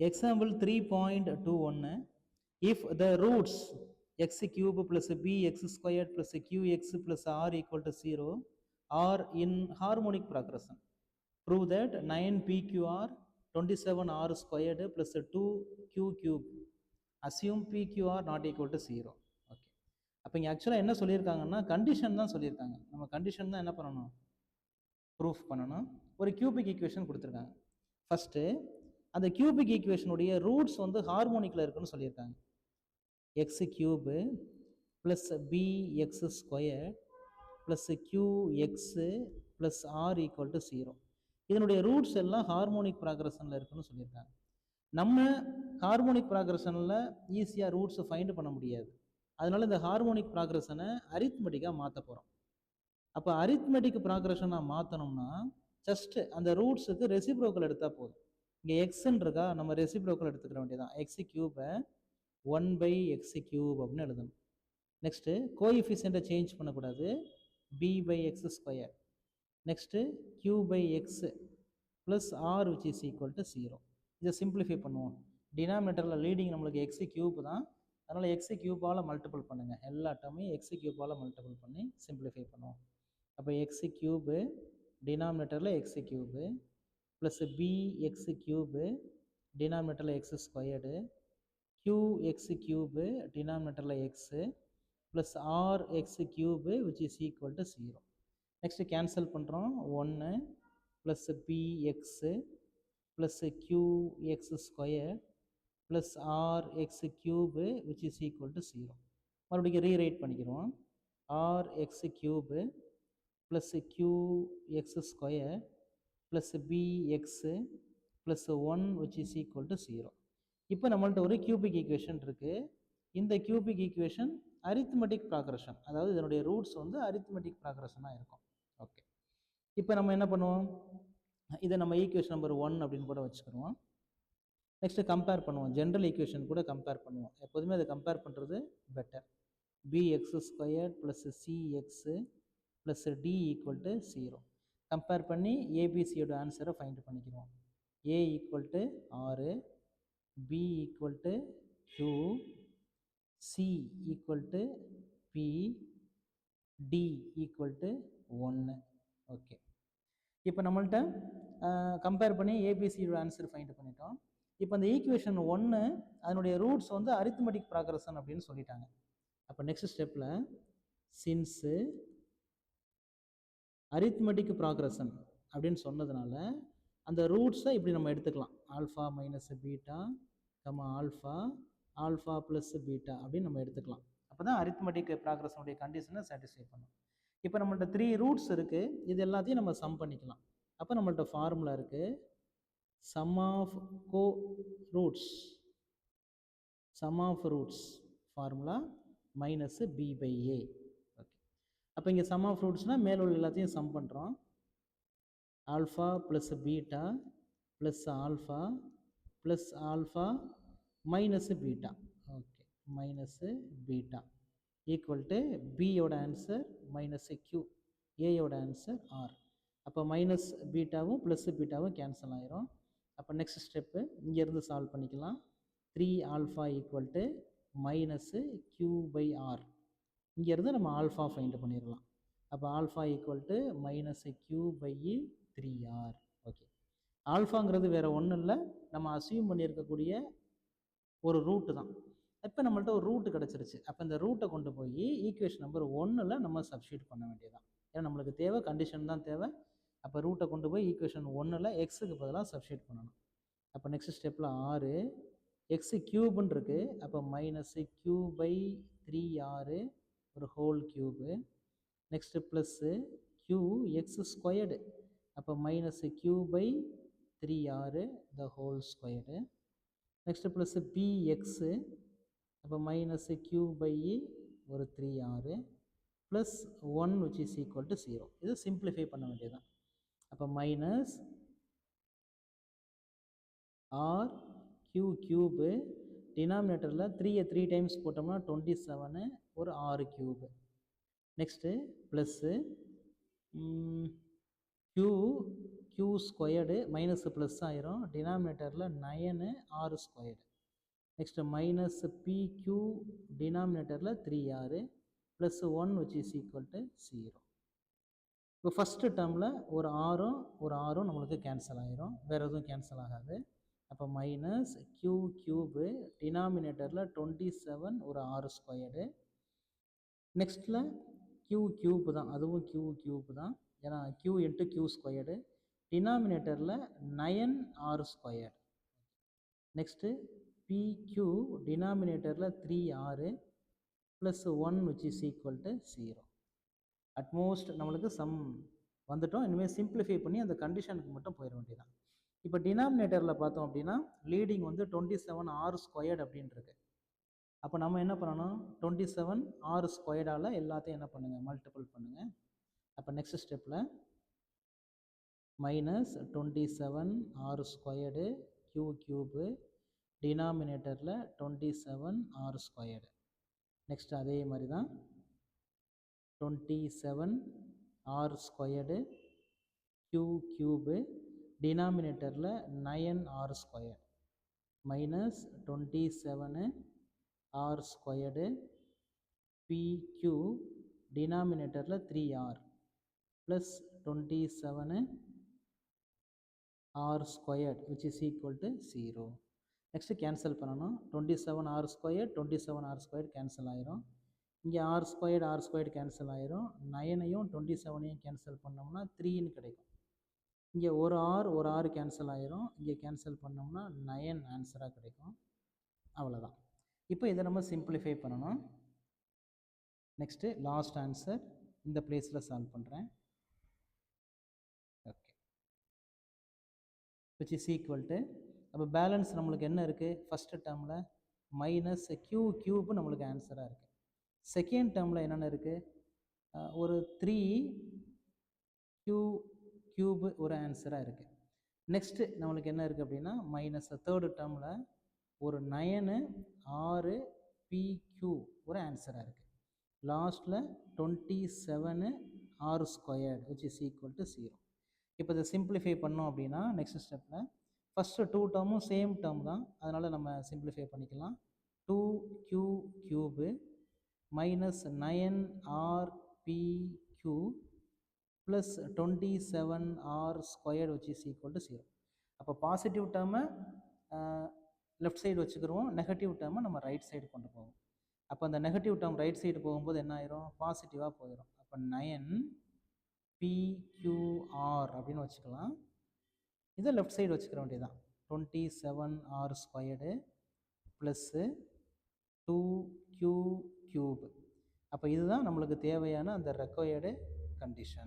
Example 3.21. If the roots x cube plus bx squared plus qx plus r equal to 0 are in harmonic progression, prove that 9pqr 27r squared plus 2q cube. Assume pqr not equal to 0. Okay, அப்போ இங்கே ஆக்சுவலாக என்ன சொல்லியிருக்காங்கன்னா condition தான் சொல்லியிருக்காங்க. நம்ம condition தான் என்ன பண்ணணும், ப்ரூஃப் பண்ணணும். ஒரு கியூபிக் ஈக்குவேஷன் கொடுத்துருக்காங்க. ஃபஸ்ட்டு அந்த கியூபிக் ஈக்குவேஷனுடைய ரூட்ஸ் வந்து ஹார்மோனிக்கில் இருக்குன்னு சொல்லியிருக்காங்க. X cube plus p x square plus q x plus r equal to 0. இதனுடைய ரூட்ஸ் எல்லாம் ஹார்மோனிக் ப்ராக்ரஷனில் இருக்குன்னு சொல்லியிருக்காங்க. நம்ம ஹார்மோனிக் ப்ராக்ரஷனில் ஈஸியாக ரூட்ஸை ஃபைண்ட் பண்ண முடியாது. அதனால இந்த ஹார்மோனிக் ப்ராக்ரஷனை அரித்மெட்டிக்காக மாற்ற போகிறோம். அப்போ அரித்மெட்டிக் ப்ராக்ரஷனாக மாற்றணும்னா ஜஸ்ட் அந்த ரூட்ஸுக்கு ரெசிப்ரோக்கல் எடுத்தால் போதும். இங்கே எக்ஸ்ன்னு இருக்கா, நம்ம ரெசிப்ரோக்கல் எடுத்துக்கிற வேண்டியதான். எக்ஸ் கியூபை 1/x கியூப் அப்படின்னு எழுதணும். நெக்ஸ்ட்டு கோஎஃபிஷியண்ட்டை சேஞ்ச் பண்ணக்கூடாது, b/x square. Next q/x plus r which is equal to 0. இதை சிம்பிளிஃபை பண்ணுவோம். டினாமினேட்டரில் லீடிங் நம்மளுக்கு எக்ஸ் கியூப் தான், அதனால் எக்ஸ் கியூப்பால் மல்டிபிள் பண்ணுங்கள். எல்லா டேர்மையும் எக்ஸ் கியூப்பால் மல்டிபிள் பண்ணி சிம்பிளிஃபை பண்ணுவோம். அப்போ எக்ஸ் கியூபு டினாமினேட்டரில் x cube plus b x cube டினாமினேட்டரில் எக்ஸ் ஸ்கொயர்டு qx கியூபு டினாமினேட்டரில் x plus r x cube which is equal to 0. Next cancel பண்ணுறோம். 1 plus b x plus qx square plus r x cube which is equal to 0. மறுபடியும் rewrite பண்ணிக்கிறோம். R x cube plus qx square plus b x plus 1 which is equal to 0. இப்போ நம்மள்ட்ட ஒரு cubic equation இருக்குது. இந்த cubic equation arithmetic progression, அதாவது இதனுடைய roots வந்து அரித்மெட்டிக் ப்ராக்ரஷனாக இருக்கும். ஓகே, இப்போ நம்ம என்ன பண்ணுவோம், இதை நம்ம ஈக்குவேஷன் நம்பர் 1 அப்படின்னு கூட வச்சுக்கிடுவோம். நெக்ஸ்ட்டு கம்பேர் பண்ணுவோம், ஜென்ரல் ஈக்குவேஷன் கூட கம்பேர் பண்ணுவோம். எப்போதுமே அதை கம்பேர் பண்ணுறது better. B x square plus c x plus d equal to 0. கம்பேர் பண்ணி ஏபிசியோட ஆன்சரை ஃபைண்ட் பண்ணிக்கிறோம். A equal to 6, b equal to 2, c equal to p, d equal to 1. Okay, இப்போ நம்மள்ட்ட கம்பேர் பண்ணி ஏபிசியோட ஆன்சர் ஃபைண்ட் பண்ணிட்டோம். இப்போ அந்த ஈக்குவேஷன் 1 அதனுடைய ரூட்ஸ் வந்து அரித்மெட்டிக் ப்ராக்ரஷன் அப்படின்னு சொல்லிட்டாங்க. அப்போ நெக்ஸ்ட் ஸ்டெப்பில் சின்ஸு அரித்மெட்டிக் ப்ராக்ரஷன் அப்படின்னு சொன்னதுனால அந்த ரூட்ஸை இப்படி நம்ம எடுத்துக்கலாம். Alpha minus beta comma alpha, alpha plus beta அப்படின்னு நம்ம எடுத்துக்கலாம். அப்போ தான் அரித்மெட்டிக் ப்ராக்ரஷனுடைய கண்டிஷனை சாட்டிஸ்ஃபை பண்ணும். இப்போ நம்மள்ட்ட 3 ரூட்ஸ் இருக்குது, இது எல்லாத்தையும் நம்ம சம் பண்ணிக்கலாம். அப்போ நம்மள்ட்ட ஃபார்முலா இருக்குது, sum of co roots, sum of roots formula minus b/a. Okay, அப்போ இங்கே சம் ஆஃப் ரூட்ஸ்னால் மேல் உள்ள எல்லாத்தையும் சம் பண்ணுறோம். Alpha plus beta plus alpha plus alpha minus beta. Okay, minus beta equal to பியோட ஆன்சர் மைனஸ் கியூ, ஏயோட ஆன்சர் ஆர். அப்போ மைனஸ் பீட்டாவும் ப்ளஸ் பீட்டாவும் கேன்சல் ஆயிரும். அப்போ நெக்ஸ்ட் ஸ்டெப்பு இங்கேருந்து சால்வ் பண்ணிக்கலாம். 3 alpha equal to minus q/r. இங்கேருந்து நம்ம ஆல்ஃபா ஃபைண்ட் பண்ணிடலாம். அப்போ alpha equal to minus q/3r. Okay, ஆல்ஃபாங்கிறது வேறு ஒன்றும் இல்லை, நம்ம அசியூம் பண்ணியிருக்கக்கூடிய ஒரு ரூட்டு தான். இப்போ நம்மள்ட்ட ஒரு ரூட்டு கிடச்சிருச்சு. அப்போ இந்த ரூட்டை கொண்டு போய் ஈக்குவேஷன் நம்பர் 1ல் நம்ம சப்ஸ்டியூட் பண்ண வேண்டியதான். ஏன்னா நம்மளுக்கு தேவை கண்டிஷன் தான் தேவை. அப்போ ரூட்டை கொண்டு போய் ஈக்குவேஷன் 1ல் எக்ஸுக்கு பதிலாக சப்ஸ்டியூட் பண்ணணும். அப்போ நெக்ஸ்ட் ஸ்டெப்பில் 6 எக்ஸ் கியூப்னு இருக்குது. அப்போ மைனஸ் q/3r ஒரு whole cube. Next plus qx squared, அப்போ minus q/3r the whole squared. Next plus px, அப்போ minus q/3r plus 1 which is equal to 0. இது சிம்பிளிஃபை பண்ண வேண்டியதுதான். அப்போ மைனஸ் ஆர் q கியூபு டினாமினேட்டரில் 3 3 டைம்ஸ் போட்டோம்னா 27 ஒரு 6 cube. Next plus q squared minus plus ஆயிரும், டினாமினேட்டரில் 9r squared. Next minus pq டினாமினேட்டரில் 3r plus 1 which is equal to 0. இப்போ ஃபஸ்ட்டு டேர்மில் ஒரு ஆறும் நம்மளுக்கு கேன்சல் ஆயிரும், வேறு எதுவும் கேன்சல் ஆகாது. அப்போ மைனஸ் q கியூபு டினாமினேட்டரில் 27 ஒரு ஆறு ஸ்கொயர்டு. நெக்ஸ்ட்டில் q கியூப் தான், அதுவும் q கியூப் தான், ஏன்னா q இன்ட்டு q ஸ்கொயர்டு. டினாமினேட்டரில் 9r ஸ்கொயர்டு. நெக்ஸ்ட்டு pq டினாமினேட்டரில் 3r plus 1 which is equal to 0. At most நம்மளுக்கு சம் வந்துட்டோம். இனிமேல் சிம்பிளிஃபை பண்ணி அந்த கண்டிஷனுக்கு மட்டும் போயிட வேண்டியதான். இப்போ டினாமினேட்டரில் பார்த்தோம் அப்படின்னா லீடிங் வந்து 27r ஸ்கொயர்டு அப்படின்றது. அப்போ நம்ம என்ன பண்ணணும், 27r ஸ்கொயர்டால் எல்லாத்தையும் என்ன பண்ணுங்கள், மல்டிபிள் பண்ணுங்கள். அப்போ நெக்ஸ்ட் ஸ்டெப்பில் minus 27r squared q cube டினாமினேட்டரில் 27r ஸ்கொயர்டு. நெக்ஸ்ட் அதே மாதிரி தான் 27r ஸ்கொயர்டு q கியூபு டினாமினேட்டரில் 9r square minus 27r squared pq டினாமினேட்டரில் 3r plus 27r squared which is equal to 0. Next cancel பண்ணணும். 27r ஸ்கொயர் கேன்சல் ஆயிரும். இங்கே R squared cancel ஆயிரும். 9ஐயும் 27ஐயும் கேன்சல் பண்ணோம்னா 3ன்னு கிடைக்கும். இங்கே ஒரு ஆர் கேன்சல் ஆயிரும். இங்கே கேன்சல் பண்ணோம்னா 9 ஆன்சராக கிடைக்கும். அவ்வளோதான். இப்போ இதை நம்ம சிம்பிளிஃபை பண்ணணும். நெக்ஸ்ட்டு லாஸ்ட் ஆன்சர் இந்த பிளேஸில் சால்வ் பண்ணுறேன். Okay, which is equal to, அப்போ பேலன்ஸ் நம்மளுக்கு என்ன இருக்குது, ஃபஸ்ட்டு டேர்மில் மைனஸ் q கியூப் நம்மளுக்கு ஆன்சராக இருக்குது. செகண்ட் டேர்மில் என்னென்ன இருக்குது, ஒரு 3q கியூபு ஒரு ஆன்சராக இருக்குது. நெக்ஸ்ட்டு நம்மளுக்கு என்ன இருக்குது அப்படின்னா மைனஸ் தேர்டு டேர்மில் ஒரு 9r pq ஒரு ஆன்சராக இருக்குது. லாஸ்ட்டில் 27r squared which is equal to 0. இப்போ இதை சிம்பிளிஃபை பண்ணோம் அப்படின்னா நெக்ஸ்ட் ஸ்டெப்பில் ஃபஸ்ட்டு 2 டேர்மும் சேம் டேர்ம் தான், அதனால் நம்ம சிம்பிளிஃபை பண்ணிக்கலாம். 2q cube minus 9r pq plus 27r squared which is equal to 0. அப்போ பாசிட்டிவ் டேர்மை லெஃப்ட் சைடு வச்சுக்கிறோம், நெகட்டிவ் டேர்மை நம்ம ரைட் சைடு கொண்டு போவோம். அப்போ அந்த நெகட்டிவ் டேர்ம் ரைட் சைடு போகும்போது என்ன ஆயிரும், பாசிட்டிவாக போயிடும். அப்போ 9pqr அப்படின்னு வச்சுக்கலாம். இதை லெஃப்ட் சைடு வச்சுக்கிற வேண்டியதான். 27r squared plus 2q cube. அப்போ இதுதான் நம்மளுக்கு தேவையான அந்த ரெக்வயர்டு கண்டிஷன்.